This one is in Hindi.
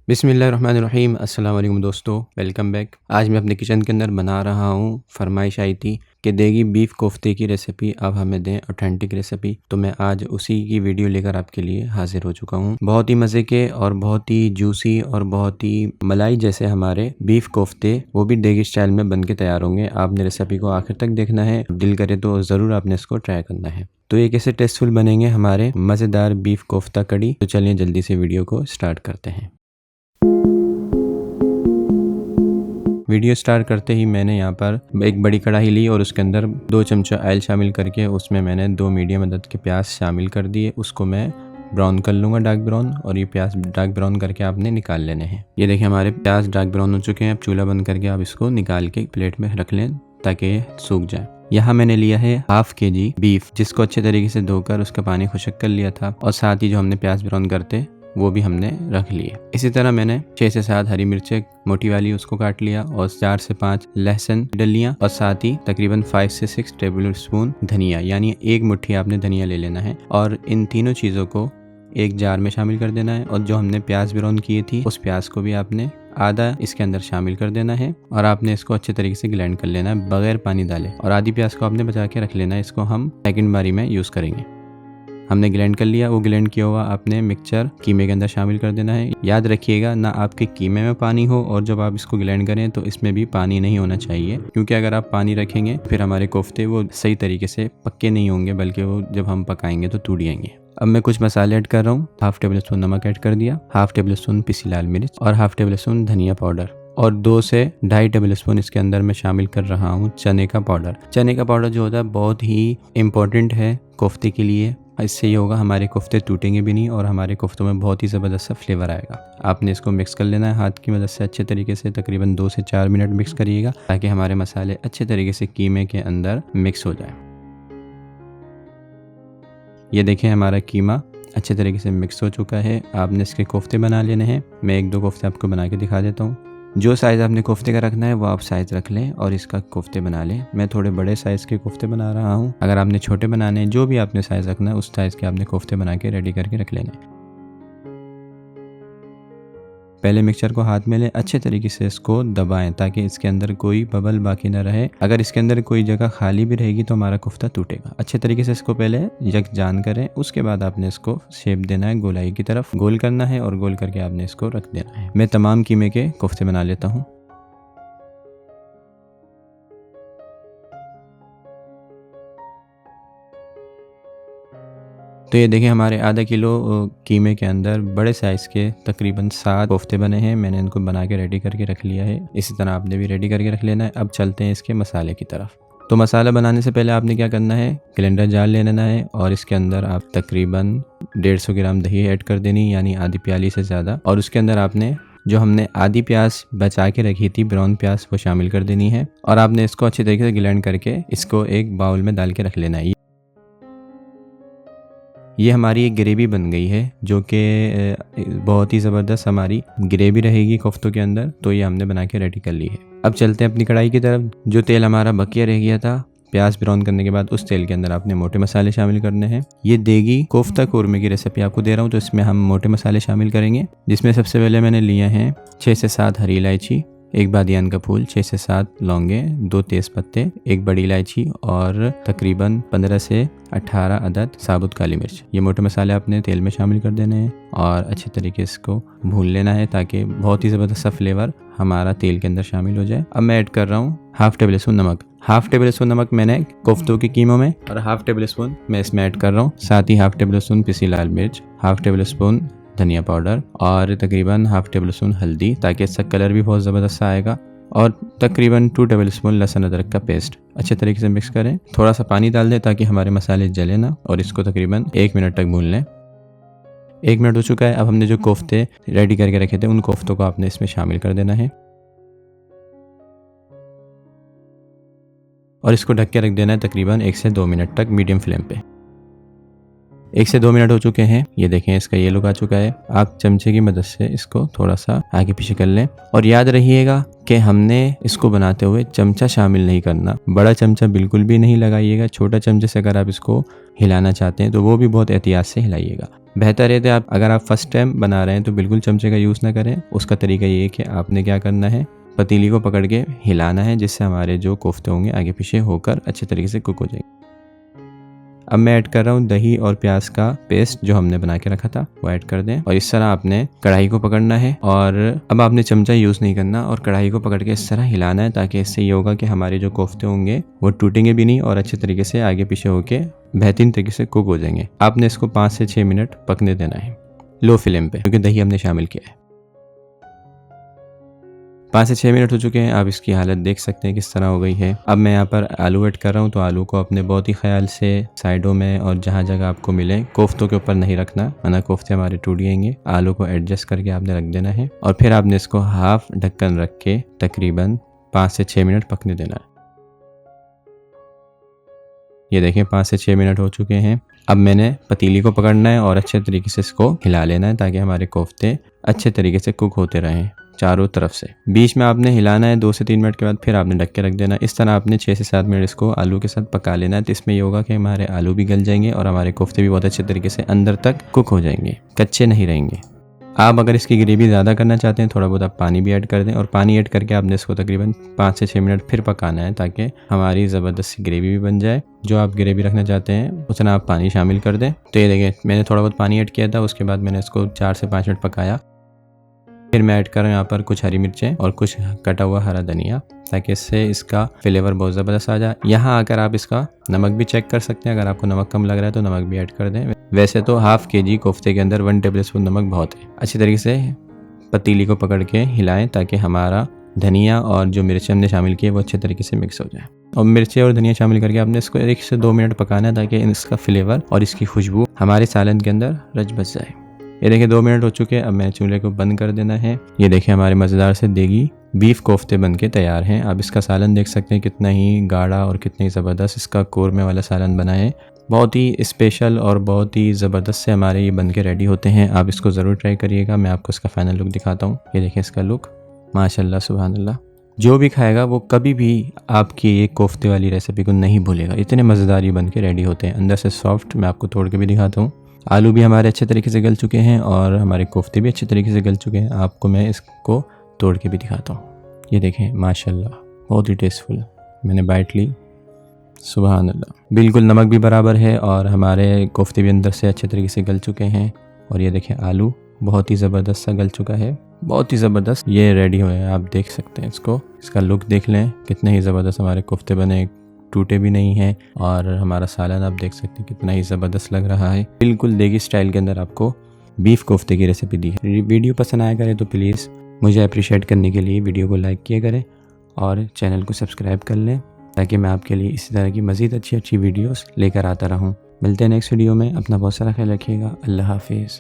बिस्मिल्लाहिर्रहमानिर्रहीम। अस्सलाम वालेकुम दोस्तों, वेलकम बैक। आज मैं अपने किचन के अंदर बना रहा हूँ। फरमाइश आई थी कि देगी बीफ कोफ्ते की रेसिपी अब हमें दें, ऑथेंटिक रेसिपी। तो मैं आज उसी की वीडियो लेकर आपके लिए हाजिर हो चुका हूँ। बहुत ही मज़े के और बहुत ही जूसी और बहुत ही मलाई जैसे हमारे बीफ कोफ्ते, वो भी देगी स्टाइल में बन के तैयार होंगे। आपने रेसिपी को आखिर तक देखना है, दिल करे तो ज़रूर आपने इसको ट्राई करना है। तो ये कैसे टेस्टफुल बनेंगे हमारे मज़ेदार बीफ कोफ्ता कड़ी। तो चलिए जल्दी से वीडियो को स्टार्ट करते हैं। वीडियो स्टार्ट करते ही मैंने यहाँ पर एक बड़ी कढ़ाई ली और उसके अंदर 2 चमचा ऑयल शामिल करके उसमें मैंने 2 मीडियम अदद के प्याज शामिल कर दिए। उसको मैं ब्राउन कर लूँगा, डार्क ब्राउन। और ये प्याज डार्क ब्राउन करके आपने निकाल लेने हैं। ये देखिए हमारे प्याज डार्क ब्राउन हो चुके हैं। अब चूल्हा बंद करके आप इसको निकाल के प्लेट में रख लें ताकि ये सूख जाए। यहाँ मैंने लिया है ½ kg बीफ, जिसको अच्छे तरीके से धोकर उसका पानी खुशक कर लिया था और साथ ही जो हमने प्याज ब्राउन करते वो भी हमने रख लिए। इसी तरह मैंने 6 से 7 हरी मिर्चें मोटी वाली उसको काट लिया और 4 से 5 लहसुन डलियाँ और साथ ही तकरीबन 5 से 6 टेबल स्पून धनिया, यानी 1 मुट्ठी आपने धनिया ले लेना है। और इन तीनों चीज़ों को एक जार में शामिल कर देना है। और जो हमने प्याज ब्राउन किए थी उस प्याज को भी आपने आधा इसके अंदर शामिल कर देना है और आपने इसको अच्छे तरीके से ग्राइंड कर लेना है बगैर पानी डाले। और आधी प्याज को आपने बचा के रख लेना है, इसको हम सेकंड बारी में यूज़ करेंगे। हमने ग्राइंड कर लिया। वो ग्राइंड किया हुआ आपने मिक्सचर कीमे के अंदर शामिल कर देना है। याद रखिएगा ना आपके कीमे में पानी हो और जब आप इसको ग्राइंड करें तो इसमें भी पानी नहीं होना चाहिए, क्योंकि अगर आप पानी रखेंगे फिर हमारे कोफ्ते वो सही तरीके से पक्के नहीं होंगे, बल्कि वो जब हम पकाएंगे तो टूट जाएंगे। अब मैं कुछ मसाले ऐड कर रहा हूँ। ½ टेबल स्पून नमक ऐड कर दिया, ½ टेबल स्पून पिसी लाल मिर्च और ½ टेबल स्पून धनिया पाउडर और 2 से 2.5 टेबल स्पून इसके अंदर मैं शामिल कर रहा हूँ चने का पाउडर। चने का पाउडर जो होता है बहुत ही इम्पोर्टेंट है कोफ्ते के लिए। इससे ये होगा हमारे कोफ्ते टूटेंगे भी नहीं और हमारे कोफ्तों में बहुत ही ज़बरदस्त सा फ्लेवर आएगा। आपने इसको मिक्स कर लेना है हाथ की मदद से अच्छे तरीके से। तकरीबन 2 से 4 मिनट मिक्स करिएगा ताकि हमारे मसाले अच्छे तरीके से कीमे के अंदर मिक्स हो जाए। ये देखें हमारा कीमा अच्छे तरीके से मिक्स हो चुका है। आपने इसके कोफ्ते बना लेने हैं। मैं 1-2 कोफ्ते आपको बना के दिखा देता हूँ। जो साइज़ आपने कोफ्ते का रखना है वो आप साइज़ रख लें और इसका कोफ्ते बना लें। मैं थोड़े बड़े साइज़ के कोफ्ते बना रहा हूँ। अगर आपने छोटे बनाने हैं, जो भी आपने साइज़ रखना है उस साइज़ के आपने कोफ्ते बना के रेडी करके रख लेने। पहले मिक्सचर को हाथ में लें, अच्छे तरीके से इसको दबाएं ताकि इसके अंदर कोई बबल बाकी ना रहे। अगर इसके अंदर कोई जगह खाली भी रहेगी तो हमारा कोफ्ता टूटेगा। अच्छे तरीके से इसको पहले यकजान करें, उसके बाद आपने इसको शेप देना है, गोलाई की तरफ गोल करना है और गोल करके आपने इसको रख देना है। मैं तमाम कीमे के कोफ्ते बना लेता हूँ। तो ये देखिए हमारे ½ किलो कीमे के अंदर बड़े साइज़ के तकरीबन 7 कोफ्ते बने हैं। मैंने इनको बना के रेडी करके रख लिया है। इसी तरह आपने भी रेडी करके रख लेना है। अब चलते हैं इसके मसाले की तरफ। तो मसाला बनाने से पहले आपने क्या करना है, ग्राइंडर जार ले लेना है और इसके अंदर आप तकरीबन 150 ग्राम दही ऐड कर देनी, यानी आधी प्याली से ज़्यादा। और उसके अंदर आपने जो हमने आधी प्याज बचा के रखी थी ब्राउन प्याज, वो शामिल कर देनी है और आपने इसको अच्छे तरीके से ग्राइंड करके इसको एक बाउल में डाल के रख लेना है। ये हमारी एक ग्रेवी बन गई है जो कि बहुत ही ज़बरदस्त हमारी ग्रेवी रहेगी कोफ्तों के अंदर। तो ये हमने बना के रेडी कर ली है। अब चलते हैं अपनी कढ़ाई की तरफ। जो तेल हमारा बकिया रह गया था प्याज ब्राउन करने के बाद, उस तेल के अंदर आपने मोटे मसाले शामिल करने हैं। ये देगी कोफ्ता कोरमे की रेसिपी आपको दे रहा हूँ, तो इसमें हम मोटे मसाले शामिल करेंगे, जिसमें सबसे पहले मैंने लिए हैं 6 से 7 हरी इलायची, 1 बादियान का फूल, 6 से 7 लौंगे, 2 तेज पत्ते, 1 बड़ी इलायची और तकरीबन 15 से 18 अदद साबुत काली मिर्च। ये मोटे मसाले आपने तेल में शामिल कर देने हैं और अच्छे तरीके से इसको भून लेना है ताकि बहुत ही ज़बरदस्त सा फ्लेवर हमारा तेल के अंदर शामिल हो जाए। अब मैं ऐड कर रहा हूँ ½ टेबल स्पून नमक। ½ टेबल स्पून नमक मैंने कोफ्तों के कीमों में और ½ टेबल स्पून मैं इसमें ऐड कर रहा हूँ। साथ ही ½ टेबल स्पून पिसी लाल मिर्च, ½ टेबल स्पून धनिया पाउडर और तकरीबन ½ टेबल स्पून हल्दी, ताकि इसका कलर भी बहुत ज़बरदस्त आएगा। और तकरीबन 2 टेबल स्पून लहसुन अदरक का पेस्ट अच्छे तरीके से मिक्स करें। थोड़ा सा पानी डाल दें ताकि हमारे मसाले जले ना और इसको तकरीबन 1 मिनट तक भून लें। 1 मिनट हो चुका है। अब हमने जो कोफ्ते रेडी करके रखे थे उन कोफ्तों को आपने इसमें शामिल कर देना है और इसको ढक के रख देना है तकरीबन 1 से 2 मिनट तक मीडियम फ्लेम पे। 1 से 2 मिनट हो चुके हैं। ये देखें इसका ये लुक आ चुका है। आप चमचे की मदद से इसको थोड़ा सा आगे पीछे कर लें और याद रखिएगा कि हमने इसको बनाते हुए चमचा शामिल नहीं करना। बड़ा चमचा बिल्कुल भी नहीं लगाइएगा। छोटा चमचे से अगर आप इसको हिलाना चाहते हैं तो वो भी बहुत एहतियात से हिलाइएगा। बेहतर है तो आप अगर आप फर्स्ट टाइम बना रहे हैं तो बिल्कुल चमचे का यूज़ ना करें। उसका तरीका ये है कि आपने क्या करना है, पतीली को पकड़ के हिलाना है, जिससे हमारे जो कोफ्ते होंगे आगे पीछे होकर अच्छे तरीके से कुक हो जाएंगे। अब मैं ऐड कर रहा हूँ दही और प्याज का पेस्ट जो हमने बना के रखा था, वो ऐड कर दें। और इस तरह आपने कढ़ाई को पकड़ना है और अब आपने चमचा यूज़ नहीं करना और कढ़ाई को पकड़ के इस तरह हिलाना है, ताकि इससे ये होगा कि हमारे जो कोफ्ते होंगे वो टूटेंगे भी नहीं और अच्छे तरीके से आगे पीछे होके बेहतरीन तरीके से कुक हो जाएंगे। आपने इसको 5 से 6 मिनट पकने देना है लो फ्लेम पे, क्योंकि दही हमने शामिल किया है। 5 से 6 मिनट हो चुके हैं। आप इसकी हालत देख सकते हैं किस तरह हो गई है। अब मैं यहाँ पर आलू ऐड कर रहा हूँ, तो आलू को अपने बहुत ही ख्याल से साइडों में और जहाँ जगह आपको मिले कोफ्तों के ऊपर नहीं रखना, वरना कोफ्ते हमारे टूट जाएंगे। आलू को एडजस्ट करके आपने रख देना है और फिर आपने इसको हाफ ढक्कन रख के तकरीबन 5 से 6 मिनट पकने देना है। ये देखें 5 से 6 मिनट हो चुके हैं। अब मैंने पतीली को पकड़ना है और अच्छे तरीके से इसको हिला लेना है, ताकि हमारे कोफ्ते अच्छे तरीके से कुक होते रहें चारों तरफ से। बीच में आपने हिलाना है 2 से 3 मिनट के बाद फिर आपने ढक के रख देना। इस तरह आपने 6 से 7 मिनट इसको आलू के साथ पका लेना है। तो इसमें ये होगा कि हमारे आलू भी गल जाएंगे और हमारे कोफ्ते भी बहुत अच्छे तरीके से अंदर तक कुक हो जाएंगे, कच्चे नहीं रहेंगे। आप अगर इसकी ग्रेवी ज़्यादा करना चाहते हैं, थोड़ा बहुत आप पानी भी ऐड कर दें और पानी ऐड करके आपने इसको तकरीबन 5 से 6 मिनट फिर पकाना है, ताकि हमारी ज़बरदस्त ग्रेवी भी बन जाए। जो आप ग्रेवी रखना चाहते हैं उतना आप पानी शामिल कर दें। तो ये देखिए मैंने थोड़ा बहुत पानी ऐड किया था, उसके बाद मैंने इसको 4 से 5 मिनट पकाया। फिर मैं ऐड कर रहा हूँ यहाँ पर कुछ हरी मिर्चें और कुछ कटा हुआ हरा धनिया, ताकि इससे इसका फ्लेवर बहुत ज़बरदस्त आ जाए। यहाँ आकर आप इसका नमक भी चेक कर सकते हैं। अगर आपको नमक कम लग रहा है तो नमक भी ऐड कर दें। वैसे तो हाफ kg कोफ्ते के अंदर 1 टेबलस्पून नमक बहुत है। अच्छी तरीके से पतीली को पकड़ के हिलाएं, ताकि हमारा धनिया और जो मिर्चें हमने शामिल की है वो अच्छे तरीके से मिक्स हो जाए। और मिर्चें और धनिया शामिल करके आपने इसको 1 से 2 मिनट पकाना है, ताकि इसका फ्लेवर और इसकी खुशबू हमारे सालन के अंदर रच बस जाए। ये देखिए 2 मिनट हो चुके हैं। अब मैं चूल्हे को बंद कर देना है। ये देखिए हमारे मज़ेदार से देगी बीफ कोफ्ते बन के तैयार हैं। आप इसका सालन देख सकते हैं, कितना ही गाढ़ा और कितना ही ज़बरदस्त इसका कोरमे वाला सालन बना है। बहुत ही स्पेशल और बहुत ही ज़बरदस्त से हमारे ये बन के रेडी होते हैं। आप इसको ज़रूर ट्राई करिएगा। मैं आपको इसका फाइनल लुक दिखाता हूँ। ये देखिए इसका लुक, माशाल्लाह सुभान अल्लाह। जो भी खाएगा वो कभी भी आपकी ये कोफ्ते वाली रेसिपी को नहीं भूलेगा। इतने मज़ेदार ये बन के रेडी होते हैं, अंदर से सॉफ्ट। मैं आपको तोड़ के भी दिखाता हूँ। आलू भी हमारे अच्छे तरीके से गल चुके हैं और हमारे कोफ्ते भी अच्छे तरीके से गल चुके हैं। आपको मैं इसको तोड़ के भी दिखाता हूँ। ये देखें माशाल्लाह, बहुत ही टेस्टफुल। मैंने बाइट ली, सुभान अल्लाह। बिल्कुल नमक भी बराबर है और हमारे कोफ्ते भी अंदर से अच्छे तरीके से गल चुके हैं। और ये देखें आलू बहुत ही ज़बरदस्त सा गल चुका है, बहुत ही ज़बरदस्त ये रेडी हुए हैं। आप देख सकते हैं इसको, इसका लुक देख लें, कितने ही ज़बरदस्त हमारे कोफ्ते बने, टूटे भी नहीं हैं। और हमारा सालन आप देख सकते हैं कितना ही ज़बरदस्त लग रहा है। बिल्कुल देगी स्टाइल के अंदर आपको बीफ कोफ्ते की रेसिपी दी है। वीडियो पसंद आया करे तो प्लीज़ मुझे अप्रिशिएट करने के लिए वीडियो को लाइक किया करें और चैनल को सब्सक्राइब कर लें, ताकि मैं आपके लिए इसी तरह की मज़ीद अच्छी वीडियोस लेकर आता रहूं। मिलते हैं नेक्स्ट वीडियो में। अपना बहुत सारा ख्याल रखिएगा। अल्लाह हाफिज़।